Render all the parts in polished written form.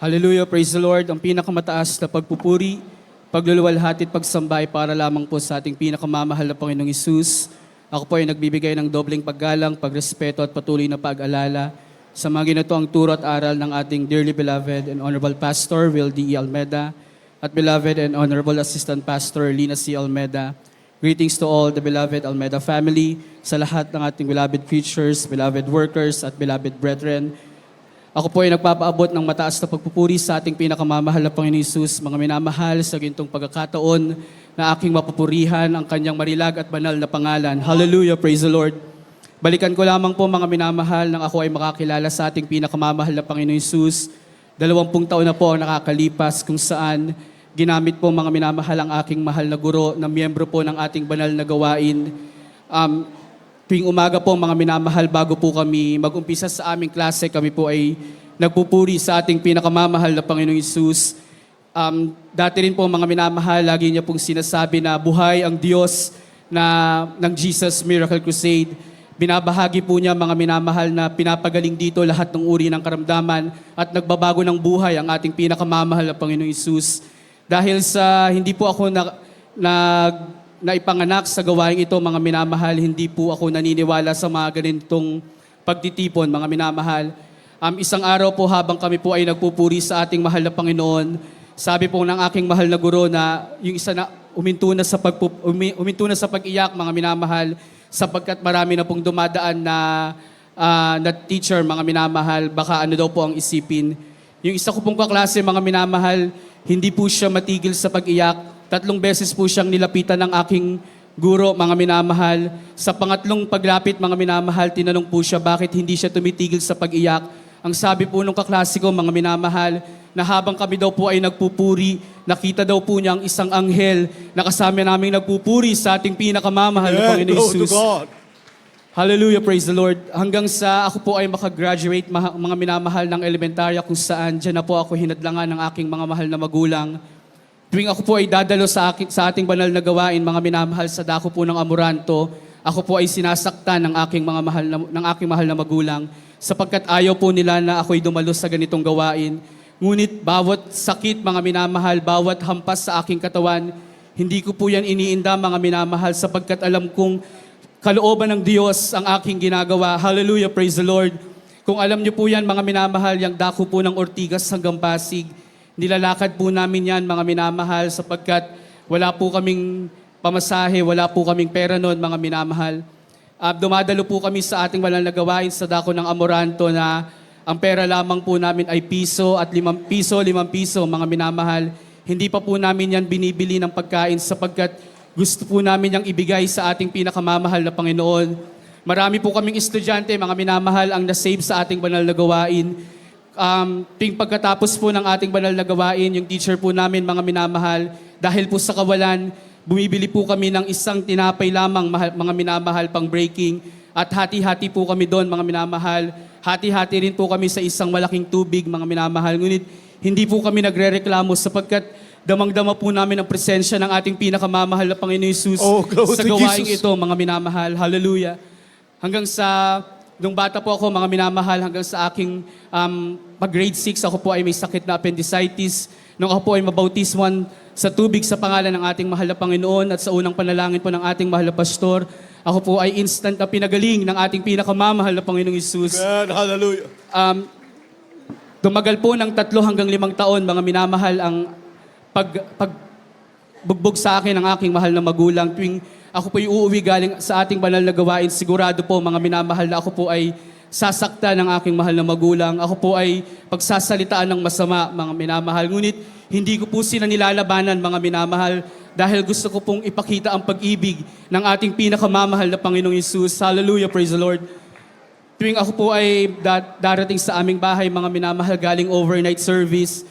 Hallelujah, praise the Lord. Ang pinakamataas na pagpupuri, pagluluwalhati at pagsambay para lamang po sa ating pinakamamahal na Panginoong Hesus. Ako po ay nagbibigay ng dobleng paggalang, pagrespeto at patuloy na pag-alala sa mga ginatoang turo at aral ng ating dearly beloved and honorable Pastor Will D. Almeda at beloved and honorable Assistant Pastor Lina C. Almeda. Greetings to all the beloved Almeda family, sa lahat ng ating beloved preachers, beloved workers at beloved brethren. Ako po ay nagpapaabot ng mataas na pagpupuri sa ating pinakamamahal na Panginoon Hesus, mga minamahal sa gintong pagkakataon na aking mapupurihan ang kanyang marilag at banal na pangalan. Hallelujah, praise the Lord. Balikan ko lamang po mga minamahal nang ako ay makakilala sa ating pinakamamahal na Panginoon Hesus. 20 taon na po ang nakakalipas kung saan ginamit po mga minamahal ang aking mahal na guro na miyembro po ng ating banal na gawain. Tuwing umaga po mga minamahal, bago po kami mag-umpisa sa aming klase, kami po ay nagpupuri sa ating pinakamamahal na Panginoong Hesus. Dati rin po mga minamahal, lagi niya pong sinasabi na buhay ang Diyos ng Jesus Miracle Crusade. Binabahagi po niya mga minamahal na pinapagaling dito lahat ng uri ng karamdaman at nagbabago ng buhay ang ating pinakamamahal na Panginoong Hesus. Dahil sa hindi po ako naipanganak sa gawain ito, mga minamahal, hindi po ako naniniwala sa mga ganitong pagtitipon, mga minamahal. Isang araw po habang kami po ay nagpupuri sa ating mahal na Panginoon, sabi po ng aking mahal na guro na yung isa na uminto na sa pag-iyak, mga minamahal, sapagkat marami na pong dumadaan na teacher, mga minamahal, baka ano daw po ang isipin. Yung isa ko pong kaklase, mga minamahal, hindi po siya matigil sa pag-iyak. 3 beses po siyang nilapitan ng aking guro, mga minamahal. Sa pangatlong paglapit, mga minamahal, tinanong po siya bakit hindi siya tumitigil sa pag-iyak. Ang sabi po nung kaklase ko, mga minamahal, na habang kami daw po ay nagpupuri, nakita daw po niya ang isang anghel na kasama naming nagpupuri sa ating pinakamamahal na Panginoon Hesus. Hallelujah, praise the Lord. Hanggang sa ako po ay makagraduate, mga minamahal, ng elementarya, kung saan dyan na po ako hinadlangan ng aking mga mahal na magulang. Tuwing ako po ay dadalo sa ating banal na gawain, mga minamahal, sa dako po ng Amoranto, ako po ay sinasaktan ng aking mahal na magulang sapagkat ayaw po nila na ako'y dumalo sa ganitong gawain. Ngunit bawat sakit, mga minamahal, bawat hampas sa aking katawan, hindi ko po yan iniinda, mga minamahal, sapagkat alam kong kalooban ng Diyos ang aking ginagawa. Hallelujah, praise the Lord. Kung alam niyo po yan, mga minamahal, yung dako po ng Ortigas hanggang Pasig, nilalakad po namin yan, mga minamahal, sapagkat wala po kaming pamasahe, wala po kaming pera noon, mga minamahal. Dumadalo po kami sa ating banal na gawain sa dako ng Amoranto na ang pera lamang po namin ay piso at 5 piso, mga minamahal. Hindi pa po namin yan binibili ng pagkain sapagkat gusto po namin yang ibigay sa ating pinakamamahal na Panginoon. Marami po kaming estudyante, mga minamahal, ang nasave sa ating banal na gawain. Ting pagkatapos po ng ating banal na gawain, yung teacher po namin, mga minamahal, dahil po sa kawalan, bumibili po kami ng isang tinapay lamang, mga minamahal, pang breaking. At hati-hati po kami doon, mga minamahal. Hati-hati rin po kami sa isang malaking tubig, mga minamahal. Ngunit hindi po kami nagre-reklamo sapagkat damang-dama po namin ang presensya ng ating pinakamamahal na Panginoon Hesus sa gawaing ito, mga minamahal. Hallelujah. Hanggang sa nung bata po ako, mga minamahal, hanggang sa aking pag-grade 6, ako po ay may sakit na appendicitis. Nung ako po ay mabautismuhan sa tubig sa pangalan ng ating mahal na Panginoon at sa unang panalangin po ng ating mahal na pastor, ako po ay instant na pinagaling ng ating pinakamamahal na Panginoong Hesus. Amen. Hallelujah. Tumagal po ng 3 hanggang 5 taon, mga minamahal, ang pagbugbog sa akin ng aking mahal na magulang. Tuwing ako po uuwi galing sa ating banal na gawain, sigurado po, mga minamahal, na ako po ay sasaktan ng aking mahal na magulang. Ako po ay pagsasalitaan ng masama, mga minamahal. Ngunit hindi ko po sila nilalabanan, mga minamahal, dahil gusto ko pong ipakita ang pag-ibig ng ating pinakamamahal na Panginoong Hesus. Hallelujah, praise the Lord. Tuwing ako po ay darating sa aming bahay, mga minamahal, galing overnight service,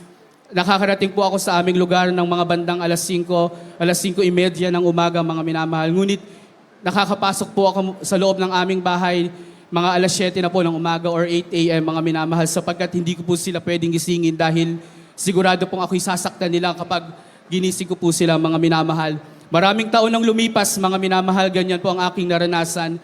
nakakarating po ako sa aming lugar ng mga bandang alas 5:30 ng umaga, mga minamahal. Ngunit nakakapasok po ako sa loob ng aming bahay mga alas 7 na po ng umaga or 8 a.m., mga minamahal, sapagkat hindi ko po sila pwedeng gisingin dahil sigurado pong ako'y sasaktan nila kapag ginising ko po sila, mga minamahal. Maraming taon nang lumipas, mga minamahal, ganyan po ang aking naranasan.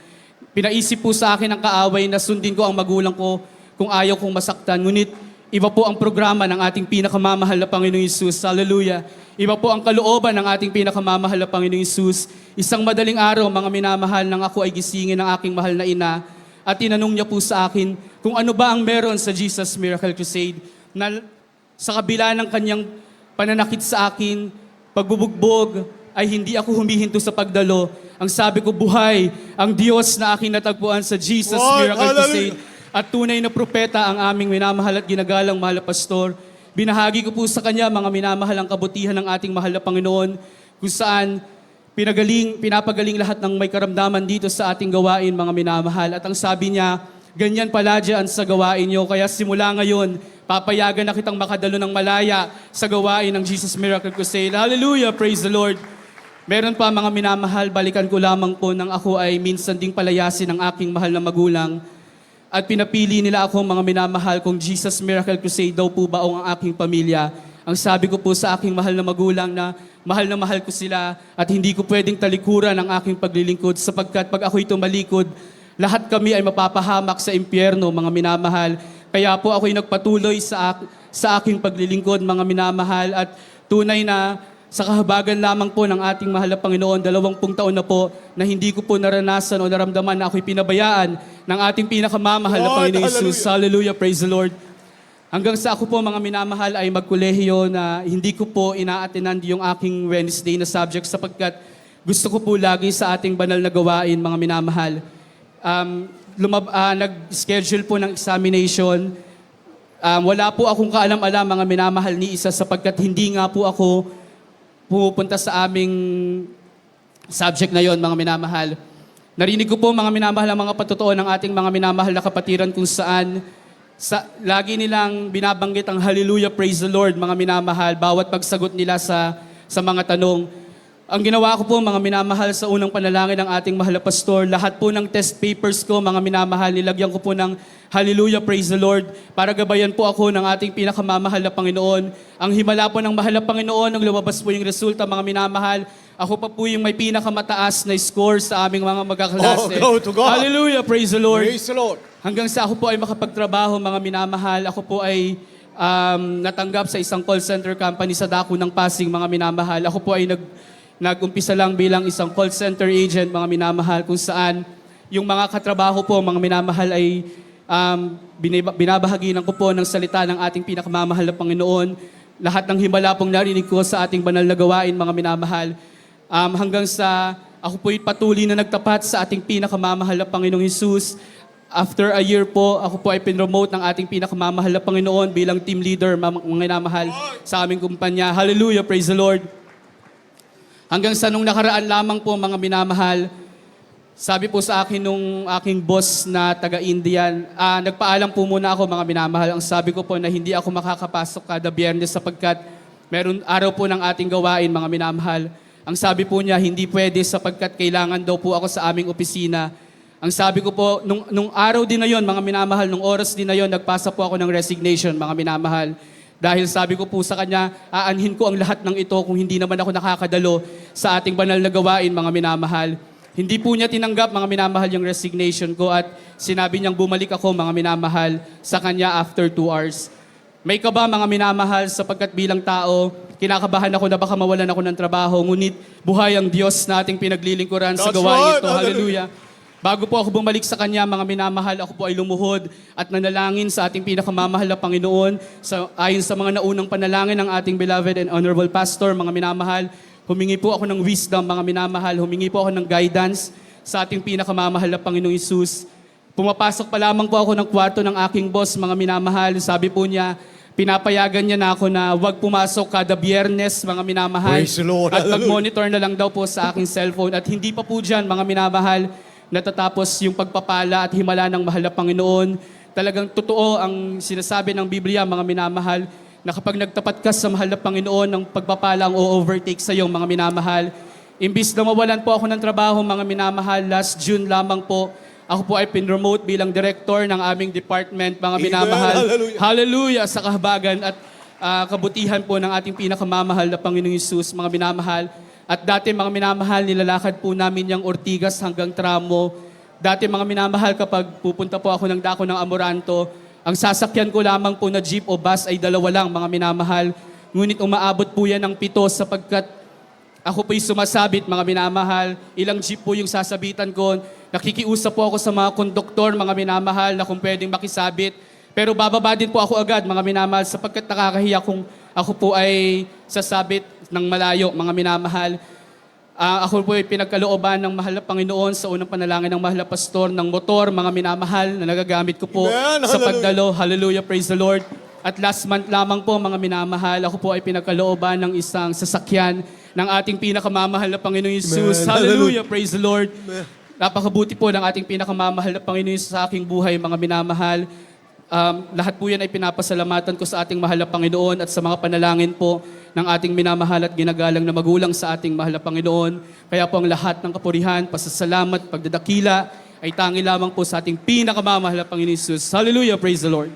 Pinaisip po sa akin ng kaaway na sundin ko ang magulang ko kung ayaw kong masaktan. Ngunit Iba po ang programa ng ating pinakamamahal na Panginoong Hesus. Hallelujah. Iba po ang kalooban ng ating pinakamamahal na Panginoong Hesus. Isang madaling araw, mga minamahal, nang ako ay gisingin ng aking mahal na ina at tinanong niya po sa akin kung ano ba ang meron sa Jesus Miracle Crusade na sa kabila ng kanyang pananakit sa akin, pagbubugbog, ay hindi ako humihinto sa pagdalo. Ang sabi ko, buhay ang Diyos na aking natagpuan sa Jesus Miracle Crusade. At tunay na propeta ang aming minamahal at ginagalang mahal na pastor. Binahagi ko po sa kanya mga minamahal ang kabutihan ng ating mahal na Panginoon kung saan pinapagaling lahat ng may karamdaman dito sa ating gawain, mga minamahal. At ang sabi niya, ganyan pala dyan sa gawain niyo. Kaya simula ngayon, papayagan na kitang makadalo ng malaya sa gawain ng Jesus Miracle Crusade. Hallelujah! Praise the Lord! Meron pa mga minamahal, balikan ko lamang po nang ako ay minsan ding palayasin ng aking mahal na magulang. At pinapili nila ako mga minamahal kung Jesus Miracle Crusade daw po ba ang aking pamilya. Ang sabi ko po sa aking mahal na magulang na mahal ko sila at hindi ko pwedeng talikuran ang aking paglilingkod sapagkat pag ako'y tumalikod, lahat kami ay mapapahamak sa impyerno, mga minamahal. Kaya po ako'y nagpatuloy sa aking paglilingkod, mga minamahal, at tunay na sa kahabagan lamang po ng ating mahal na Panginoon, 20 taon na po na hindi ko po naranasan o naramdaman na ako'y pinabayaan ng ating pinakamamahal na Panginoon Hesus. Hallelujah, praise the Lord. Hanggang sa ako po, mga minamahal, ay magkolehiyo na hindi ko po ina-attend yung aking Wednesday na subject sapagkat gusto ko po lagi sa ating banal na gawain, mga minamahal. Nag-schedule po ng examination. Wala po akong kaalam-alam, mga minamahal, ni isa sapagkat hindi nga po ako pupunta sa aming subject na yon, mga minamahal. Narinig ko po, mga minamahal, ang mga patotoo ng ating mga minamahal na kapatiran kung saan lagi nilang binabanggit ang hallelujah, praise the Lord, mga minamahal, bawat pagsagot nila sa mga tanong. Ang ginawa ko po, mga minamahal, sa unang panalangin ng ating mahal na pastor, lahat po ng test papers ko, mga minamahal, nilagyan ko po ng hallelujah, praise the Lord, para gabayan po ako ng ating pinakamamahal na Panginoon. Ang himala po ng mahal na Panginoon, nung lumabas po yung resulta, mga minamahal, ako pa po yung may pinakamataas na score sa aming mga magkaklase. Oh, go to God. Hallelujah, praise the Lord. Praise the Lord. Hanggang sa ako po ay makapagtrabaho, mga minamahal, ako po ay natanggap sa isang call center company sa dako ng Pasig, mga minamahal. Ako po ay nag-umpisa lang bilang isang call center agent, mga minamahal, kung saan yung mga katrabaho po, mga minamahal, ay binabahaginan ko po ng salita ng ating pinakamamahal na Panginoon. Lahat ng himala pong narinig ko sa ating banal na gawain, mga minamahal. Hanggang sa ako po'y patuloy na nagtapat sa ating pinakamamahal na Panginoong Hesus. After a year po, ako po ay pinromote ng ating pinakamamahal na Panginoon bilang team leader, mga minamahal, sa aming kumpanya. Hallelujah, praise the Lord. Hanggang sa nung nakaraan lamang po, mga minamahal, sabi po sa akin nung aking boss na taga-Indian, nagpaalam po muna ako, mga minamahal. Ang sabi ko po na hindi ako makakapasok kada Biyernes sapagkat meron araw po ng ating gawain, mga minamahal. Ang sabi po niya, hindi pwede sapagkat kailangan daw po ako sa aming opisina. Ang sabi ko po, nung araw din na yon, mga minamahal, nung oras din na yon, nagpasa po ako ng resignation, mga minamahal. Dahil sabi ko po sa kanya, aanhin ko ang lahat ng ito kung hindi naman ako nakakadalo sa ating banal na gawain, mga minamahal. Hindi po niya tinanggap, mga minamahal, yung resignation ko at sinabi niyang bumalik ako, mga minamahal, sa kanya after 2 hours. May kaba, mga minamahal, sapagkat bilang tao, kinakabahan ako na baka mawalan ako ng trabaho, ngunit buhay ang Diyos na ating pinaglilingkuran sa That's gawain right. ito. Hallelujah. Bago po ako bumalik sa Kanya, mga minamahal, ako po ay lumuhod at nanalangin sa ating pinakamamahal na Panginoon. Ayon sa mga naunang panalangin ng ating beloved and honorable pastor, mga minamahal, humingi po ako ng wisdom, mga minamahal, humingi po ako ng guidance sa ating pinakamamahal na Panginoong Hesus. Pumapasok pa lamang po ako ng kwarto ng aking boss, mga minamahal. Sabi po niya, pinapayagan niya na ako na huwag pumasok kada Biyernes, mga minamahal. Praise the Lord. At mag-monitor na lang daw po sa aking cellphone. At hindi pa po dyan, mga minamahal, natatapos yung pagpapala at himala ng mahal na Panginoon. Talagang totoo ang sinasabi ng Biblia, mga minamahal, na kapag nagtapat ka sa mahal na Panginoon, ng pagpapala ang o-overtake sa iyo, mga minamahal. Imbis na mawalan po ako ng trabaho, mga minamahal, last June lamang po, ako po ay pinromote bilang director ng aming department, mga minamahal. Hallelujah. Hallelujah sa kahabagan at kabutihan po ng ating pinakamamahal na Panginoong Hesus, mga minamahal. At dati, mga minamahal, nilalakad po namin yung Ortigas hanggang Tramo. Dati, mga minamahal, kapag pupunta po ako ng dako ng Amoranto, Ang sasakyan ko lamang po na jeep o bus ay 2 lang, mga minamahal. Ngunit umaabot po yan ng 7 sapagkat ako po'y sumasabit, mga minamahal. Ilang jeep po yung sasabitan ko. Nakikiusap po ako sa mga konduktor, mga minamahal, na kung pwedeng makisabit. Pero bababa din po ako agad, mga minamahal, sapagkat nakakahiya kung ako po ay sasabit ng malayo, mga minamahal. Ako po ay pinagkalooban ng mahal na Panginoon sa unang panalangin ng mahal na pastor ng motor, mga minamahal, na nagagamit ko po Amen. sa Hallelujah. pagdalo. Hallelujah, praise the Lord. At last month lamang po, mga minamahal, ako po ay pinagkalooban ng isang sasakyan ng ating pinakamamahal na Panginoon Yesus. Amen. Hallelujah, praise the Lord. Napakabuti po ng ating pinakamamahal na Panginoon Yesus sa aking buhay, mga minamahal. Lahat po yan ay pinapasalamatan ko sa ating mahal na Panginoon at sa mga panalangin po ng ating minamahal at ginagalang na magulang sa ating mahal na Panginoon. Kaya po ang lahat ng kapurihan, pasasalamat, pagdadakila ay tangi lamang po sa ating pinakamamahal na Panginoon Jesus. Hallelujah, praise the Lord.